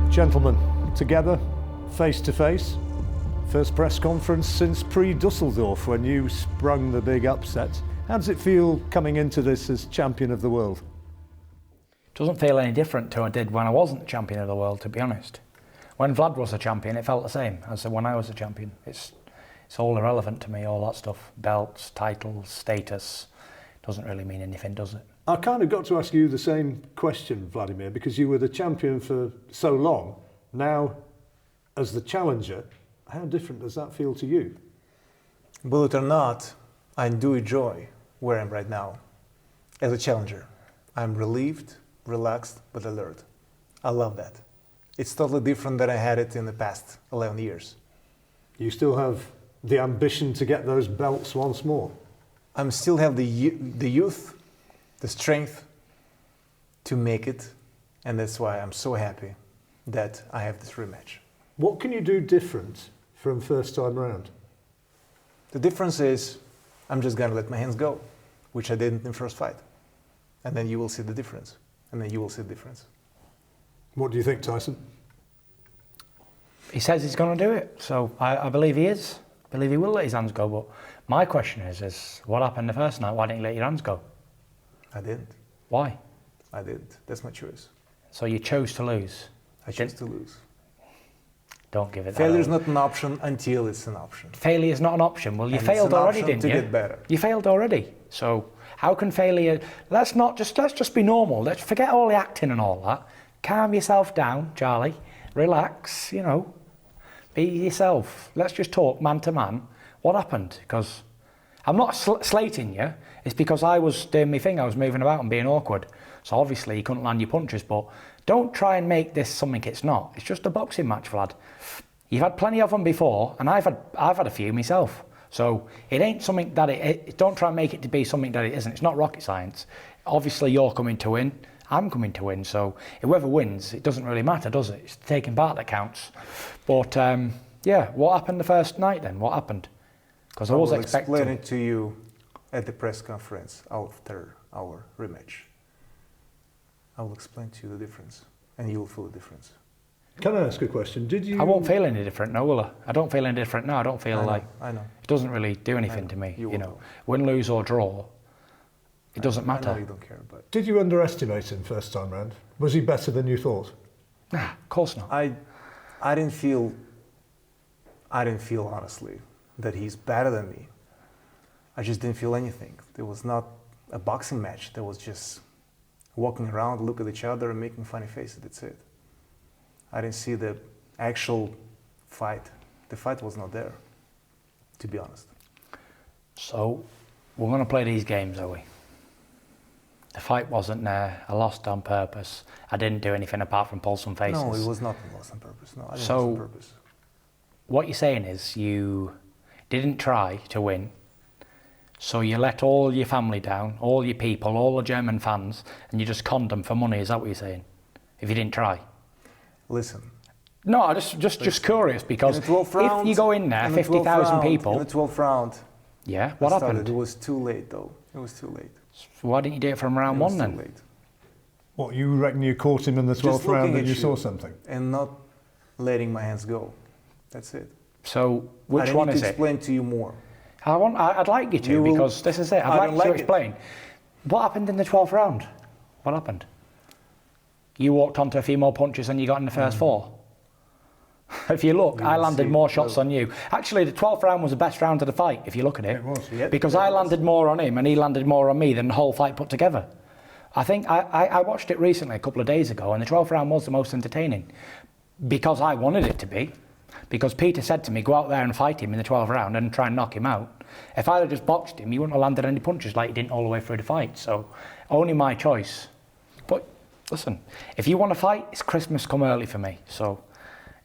Gentlemen, together, face to face. First press conference since pre-Dusseldorf when you sprung the big upset. How does it feel coming into this as champion of the world? Doesn't feel any different to what it did when I wasn't champion of the world, to be honest. When Vlad was a champion, it felt the same as when I was a champion. It's all irrelevant to me, all that stuff. Belts, titles, status. Doesn't really mean anything, does it? I kind of got to ask you the same question, Wladimir, because you were the champion for so long. Now, as the challenger, how different does that feel to you? Believe it or not, I do enjoy where I'm right now. As a challenger, I'm relieved, relaxed, but alert. I love that. It's totally different than I had it in the past 11 years. You still have the ambition to get those belts once more? I still have the youth, the strength to make it, and that's why I'm so happy that I have this rematch. What can you do different from first time round? The difference is I'm just gonna let my hands go, which I didn't in the first fight. And then you will see the difference. And then you will see the difference. What do you think, Tyson? He says he's going to do it, so I believe he is. I believe he will let his hands go, but my question is what happened the first night? Why didn't you let your hands go? I didn't. Why? I didn't. That's my choice. So you chose to lose? I chose to lose. Don't give it that. Failure is not an option until it's an option. Failure is not an option. Well, you And failed it's an already, option didn't you? to get better. You failed already. So how can failure? Let's just be normal. Let's forget all the acting and all that. Calm yourself down, Charlie. Relax. You know, be yourself. Let's just talk man to man. What happened? Because I'm not slating you. It's because I was doing my thing. I was moving about and being awkward. So obviously you couldn't land your punches. But don't try and make this something it's not. It's just a boxing match, Vlad. You've had plenty of them before, and I've had a few myself. So it ain't something that it don't try and make it to be something that it isn't. It's not rocket science. Obviously you're coming to win. I'm coming to win. So whoever wins, it doesn't really matter, does it? It's taking part that counts. But yeah, what happened the first night then? What happened? Because I was expecting. I'll explain it to you at the press conference after our rematch. I will explain to you the difference, and you will feel the difference. Can I ask a question? Did you? I won't feel any different, no, will I? I don't feel any different now. I don't feel like. I know. It doesn't really do anything to me. You know, win, lose or draw, it doesn't matter. I know you don't care, but. Did you underestimate him first time round? Was he better than you thought? Nah, of course not. I didn't feel honestly that he's better than me. I just didn't feel anything. There was not a boxing match. There was just walking around, look at each other and making funny faces. That's it. I didn't see the actual fight. The fight was not there, to be honest. So, we're going to play these games, are we? The fight wasn't there. I lost on purpose. I didn't do anything apart from pull some faces. No, it was not lost on purpose. No, I didn't lose on purpose. What you're saying is you didn't try to win, so you let all your family down, all your people, all the German fans, and you just conned them for money. Is that what you're saying? If you didn't try? Listen. No, I'm just curious, because if you go in there, 50,000 people... In the 12th round... Yeah, what happened? It was too late, though. It was too late. Why didn't you do it from round one, then? It was too late. What, you reckon you caught him in the 12th round and you saw something? And not letting my hands go. That's it. So, which one is it? I need to explain to you more. I'd like you to, because this is it. I'd like you to explain. What happened in the 12th round? What happened? You walked onto a few more punches than you got in the first four. If you look, I landed more shots on you. Actually, the 12th round was the best round of the fight, if you look at it. It was. Yep, because I landed more on him and he landed more on me than the whole fight put together. I think I watched it recently, a couple of days ago, and the 12th round was the most entertaining. Because I wanted it to be. Because Peter said to me, go out there and fight him in the 12th round and try and knock him out. If I had just boxed him, he wouldn't have landed any punches like he didn't all the way through the fight. So, only my choice. But, listen, if you want to fight, it's Christmas come early for me. So,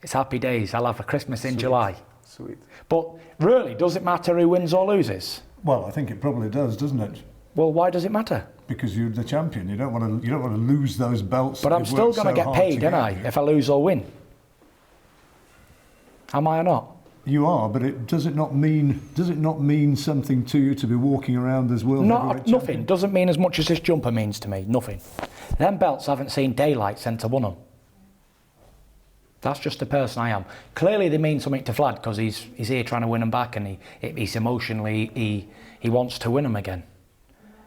it's happy days. I'll have a Christmas in July. Sweet. But, really, does it matter who wins or loses? Well, I think it probably does, doesn't it? Well, why does it matter? Because you're the champion. You don't want to lose those belts. But I'm still going to get paid, don't I, if I lose or win? Am I or not? You are, but does it not mean something to you to be walking around as world heavyweight champion? Nothing. Doesn't mean as much as this jumper means to me. Nothing. Them belts haven't seen daylight since I won them. That's just the person I am. Clearly they mean something to Vlad because he's here trying to win them back, and he's emotionally, he wants to win them again.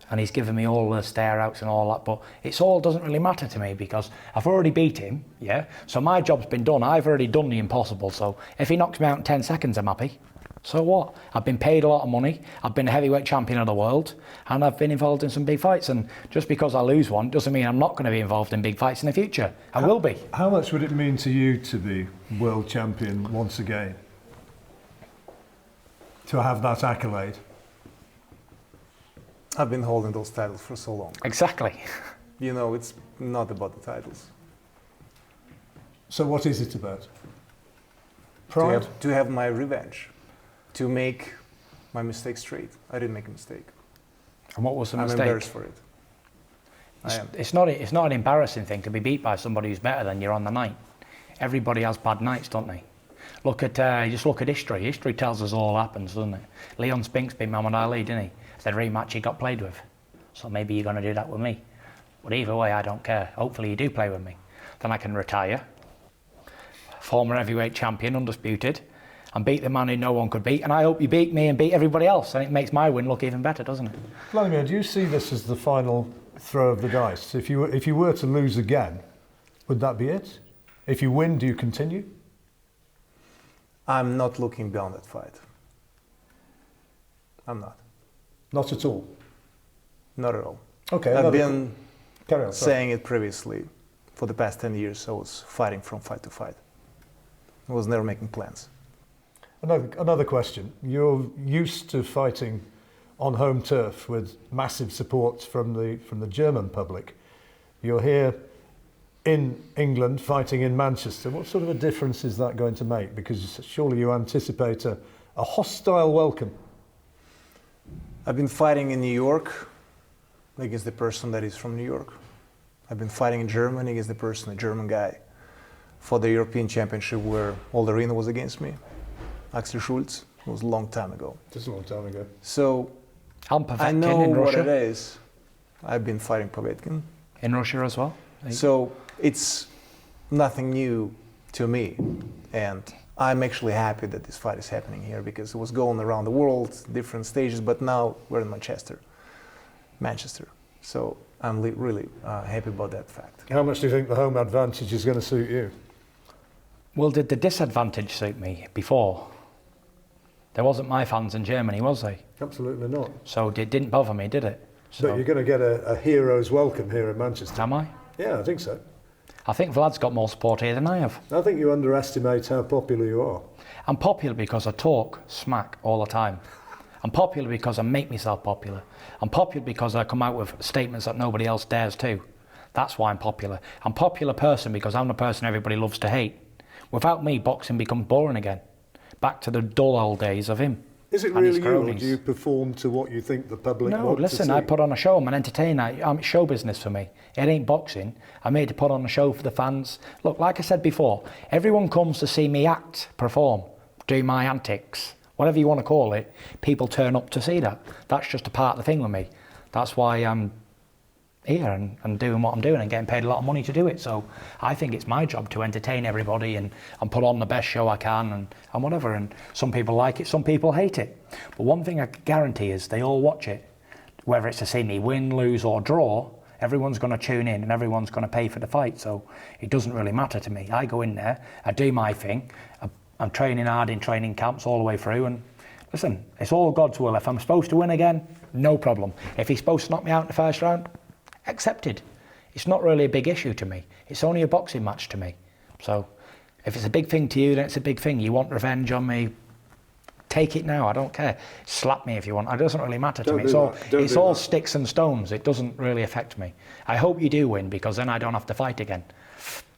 And he's given me all the stare outs and all that, but it's all doesn't really matter to me because I've already beat him, yeah? So my job's been done. I've already done the impossible. So if he knocks me out in 10 seconds, I'm happy. So what? I've been paid a lot of money. I've been a heavyweight champion of the world, and I've been involved in some big fights. And just because I lose one doesn't mean I'm not going to be involved in big fights in the future. I will be. How much would it mean to you to be world champion once again? To have that accolade? I've been holding those titles for so long. Exactly. You know, it's not about the titles. So what is it about? Pride? To have my revenge. To make my mistake straight. I didn't make a mistake. And what was the I'm mistake? embarrassed for it. It's not an embarrassing thing to be beat by somebody who's better than you on the night. Everybody has bad nights, don't they? Just look at history. History tells us all happens, doesn't it? Leon Spinks beat Muhammad Ali, didn't he? It's the rematch he got played with. So maybe you're going to do that with me. But either way, I don't care. Hopefully you do play with me. Then I can retire. Former heavyweight champion, undisputed. And beat the man who no one could beat. And I hope you beat me and beat everybody else. And it makes my win look even better, doesn't it? Wladimir, do you see this as the final throw of the dice? If you were to lose again, would that be it? If you win, do you continue? I'm not looking beyond that fight. I'm not. Not at all? Not at all. Okay. I've been Carry on, sorry. saying it previously. For the past 10 years, I was fighting from fight to fight. I was never making plans. Another question. You're used to fighting on home turf with massive support from the German public. You're here in England fighting in Manchester. What sort of a difference is that going to make? Because surely you anticipate a hostile welcome. I've been fighting in New York against the person that is from New York. I've been fighting in Germany against the person, a German guy, for the European Championship where all the arena was against me. Axel Schulz. It was a long time ago. Just a long time ago. So I in know what Russia. it is. I've been fighting Povetkin. In Russia as well. So it's nothing new to me. And I'm actually happy that this fight is happening here because it was going around the world, different stages, but now we're in Manchester. So I'm really happy about that fact. How much do you think the home advantage is going to suit you? Well, did the disadvantage suit me before? There wasn't my fans in Germany, was they? Absolutely not. So it didn't bother me, did it? So, But you're going to get a hero's welcome here in Manchester. am I? Yeah, I think so. I think Vlad's got more support here than I have. I think you underestimate how popular you are. I'm popular because I talk smack all the time. I'm popular because I make myself popular. I'm popular because I come out with statements that nobody else dares to. That's why I'm popular. I'm a popular person because I'm the person everybody loves to hate. Without me, boxing becomes boring again. Back to the dull old days of him. Is it and his really you, or cronies. do you perform to what you think the public No, want listen, to see? I put on a show. I'm an entertainer. It's show business for me. It ain't boxing. I'm here to put on a show for the fans. Look, like I said before, everyone comes to see me act, perform, do my antics, whatever you want to call it. People turn up to see that. That's just a part of the thing with me. That's why I'm here and doing what I'm doing and getting paid a lot of money to do it. So I think it's my job to entertain everybody and put on the best show I can and whatever. And some people like it, some people hate it. But one thing I guarantee is they all watch it. Whether it's to see me win, lose or draw, everyone's going to tune in and everyone's going to pay for the fight. So it doesn't really matter to me. I go in there, I do my thing. I'm training hard in training camps all the way through. And listen, it's all God's will. If I'm supposed to win again, no problem. If he's supposed to knock me out in the first round, accepted. It's not really a big issue to me. It's only a boxing match to me. So if it's a big thing to you, then it's a big thing. You want revenge on me, take it now. I don't care. Slap me if you want. It doesn't really matter to me. It's all sticks and stones. It doesn't really affect me. I hope you do win because then I don't have to fight again.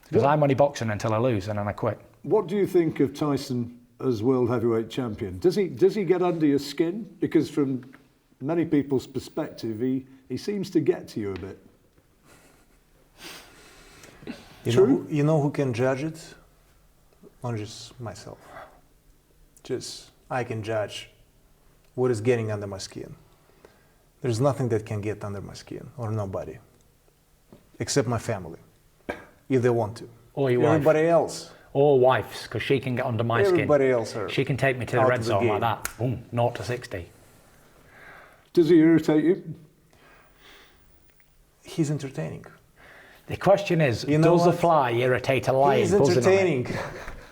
Because I'm only boxing until I lose and then I quit. What do you think of Tyson as world heavyweight champion? Does he get under your skin? Because from many people's perspective, he seems to get to you a bit. You know who can judge it? Not just myself. Just I can judge what is getting under my skin. There's nothing that can get under my skin, or nobody, except my family, if they want to. Or your Everybody else Or wife's, because she can get under my Everybody skin. else are She can take me to the out red of the zone game. like that. Boom, 0 to 60. Does he irritate you? He's entertaining. The question is, You know does a what? fly irritate a lion? He's buzzing on it? entertaining.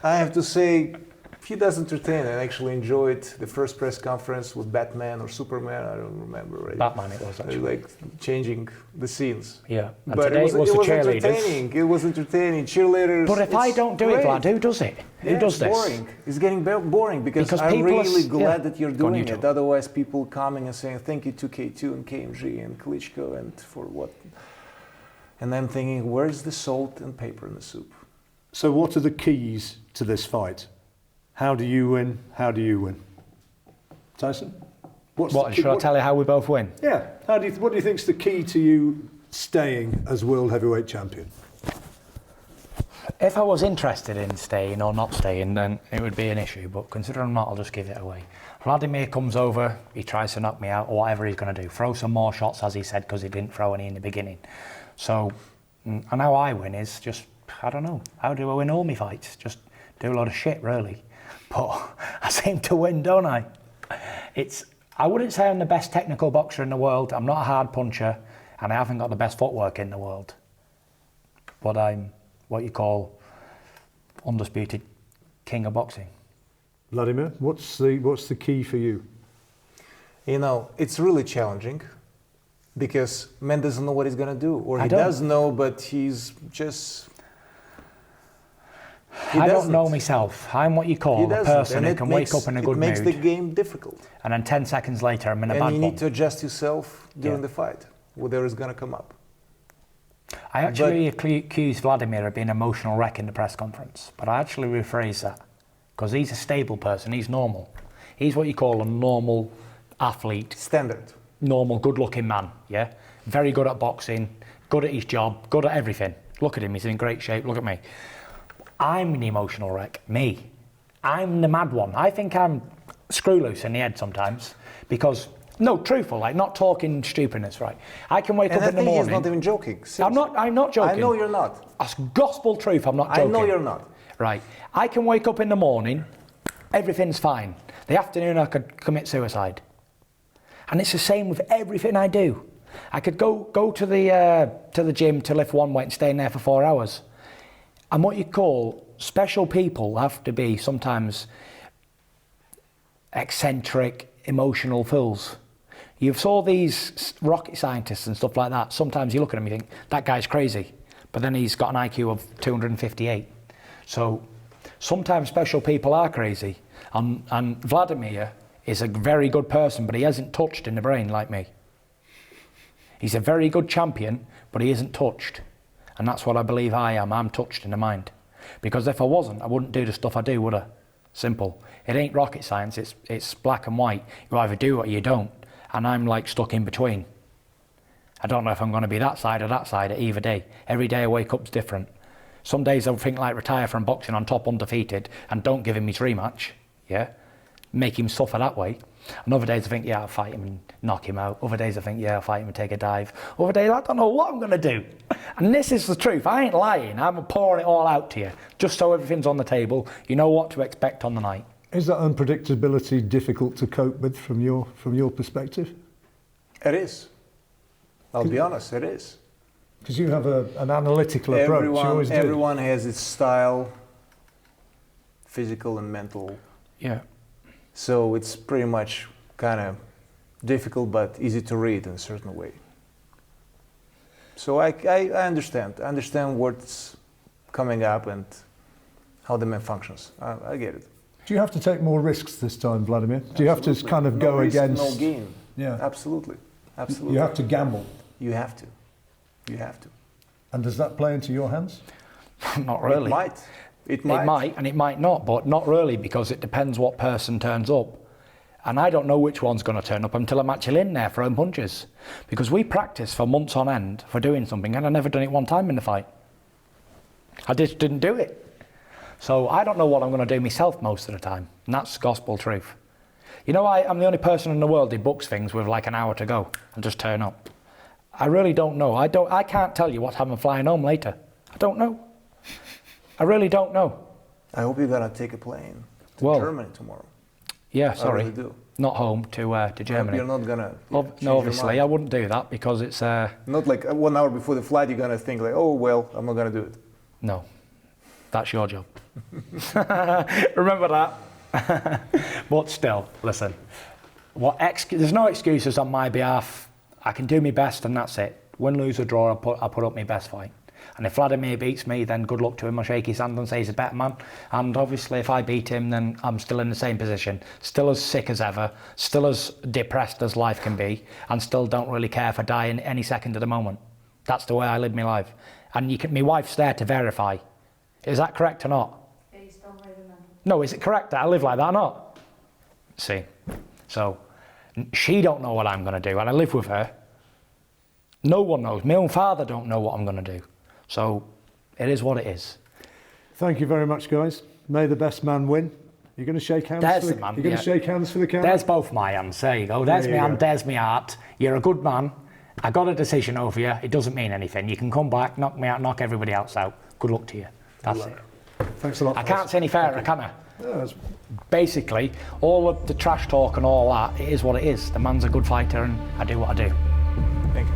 I have to say, he does entertain. I actually enjoyed the first press conference with Batman or Superman. I don't remember. Right? Batman it was actually. Like changing the scenes. Yeah. And But today it was the cheerleaders. entertaining. It was entertaining. Cheerleaders. But if I it's don't do great. it, Vlad, who does it? Who Yeah, does it's this? boring. It's getting boring because I'm people are really yeah. glad that you're Go on, doing you it. talk. Otherwise, people coming and saying thank you to K2 and KMG and Klitschko and for what. And I'm thinking, where's the salt and pepper in the soup? So what are the keys to this fight? How do you win? How do you win? Tyson? Should I tell you how we both win? Yeah. What do you think's the key to you staying as world heavyweight champion? If I was interested in staying or not staying, then it would be an issue. But considering I'm not, I'll just give it away. Wladimir comes over, he tries to knock me out or whatever he's going to do. Throw some more shots, as he said, because he didn't throw any in the beginning. So, and how I win is just, I don't know, how do I win all my fights? Just do a lot of shit, really. But I seem to win, don't I? I wouldn't say I'm the best technical boxer in the world. I'm not a hard puncher, and I haven't got the best footwork in the world. But I'm what you call undisputed king of boxing. Wladimir, what's the key for you? You know, it's really challenging because man doesn't know what he's gonna do, or he don't. does know, but he's just. I don't know myself. I'm what you call a person who can wake up in a good mood. It makes mood, the game difficult. and then 10 seconds later I'm in a bad And you one. need to adjust yourself during Yeah. the fight, whatever is gonna come up. I actually accused Wladimir of being an emotional wreck in the press conference, but I actually rephrase that because he's a stable person, he's normal. He's what you call a normal athlete, Standard. normal good-looking man, yeah? Very good at boxing, good at his job, good at everything. Look at him, he's in great shape, look at me. I'm an emotional wreck, me. I'm the mad one. I think I'm screw loose in the head sometimes because, no, truthful, like not talking stupidness, right? I can wake And up I in the think he's morning. not even joking. I'm not joking. I know you're not. That's gospel truth, I'm not joking. I know you're not. Right. I can wake up in the morning, everything's fine. The afternoon I could commit suicide. And it's the same with everything I do. I could go to the gym to lift one weight and stay in there for 4 hours. And what you call special people have to be sometimes eccentric, emotional fools. You saw these rocket scientists and stuff like that. Sometimes you look at them and you think, that guy's crazy. But then he's got an IQ of 258. So sometimes special people are crazy. And Wladimir is a very good person, but he hasn't touched in the brain like me. He's a very good champion, but he isn't touched. And that's what I believe I am. I'm touched in the mind. Because if I wasn't, I wouldn't do the stuff I do, would I? Simple. It ain't rocket science, it's black and white. You either do it or you don't. And I'm like stuck in between. I don't know if I'm going to be that side or that side at either day. Every day I wake up's different. Some days I'll think like retire from boxing on top undefeated and don't give him his rematch, yeah? Make him suffer that way. And other days I think, yeah, I'll fight him and knock him out. Other days I think, yeah, I'll fight him and take a dive. Other days I don't know what I'm going to do. And this is the truth. I ain't lying. I'm pouring it all out to you. Just so everything's on the table. You know what to expect on the night. Is that unpredictability difficult to cope with from your perspective? It is. I'll be honest, it is. Because you have an analytical approach. You always do. Everyone has its style, physical and mental. Yeah. So it's pretty much kind of difficult but easy to read in a certain way. So I understand. I understand what's coming up and how the man functions. I get it. Do you have to take more risks this time, Wladimir? Do you have to kind of no go risk, against... No gain. Yeah. Absolutely. Absolutely. You have to gamble. You have to. You have to. And does that play into your hands? Not really. It might. It might and it might not, but not really because it depends what person turns up. And I don't know which one's going to turn up until I'm actually in there throwing punches. Because we practice for months on end for doing something and I've never done it one time in the fight. I just didn't do it. So I don't know what I'm going to do myself most of the time. And that's gospel truth. You know, I'm the only person in the world who books things with like an hour to go and just turn up. I really don't know. I can't tell you what time I'm flying home later. I don't know. I really don't know. I hope you're gonna take a plane to Well, Germany tomorrow. Yeah, I sorry. really do. Not home to Germany. You're not gonna. change No, your obviously, mind. I wouldn't do that because it's Not like 1 hour before the flight, you're gonna think like, oh well, I'm not gonna do it. no. That's your job. Remember that. But still, listen. There's no excuses on my behalf. I can do my best, and that's it. Win, lose, or draw, I put up my best fight. And if Wladimir beats me, then good luck to him. I'll shake his hand and say he's a better man. And obviously, if I beat him, then I'm still in the same position. Still as sick as ever. Still as depressed as life can be. And still don't really care if I die in any second of the moment. That's the way I live my life. And my wife's there to verify. Is that correct or not? No, is it correct that I live like that or not? See, so she don't know what I'm going to do, and I live with her. No one knows. My own father don't know what I'm going to do. So it is what it is. Thank you very much, guys. May the best man win. You're going to shake hands. There's for the man, You're going to shake hands for the camera. There's both my hands. There you go. There's my hand. There's my heart. You're a good man. I got a decision over you. It doesn't mean anything. You can come back, knock me out, knock everybody else out. Good luck to you. That's it. Thanks a lot. I can't say any fairer, can I? No, Basically, all of the trash talk and all that, it is what it is. The man's a good fighter and I do what I do. Thank you.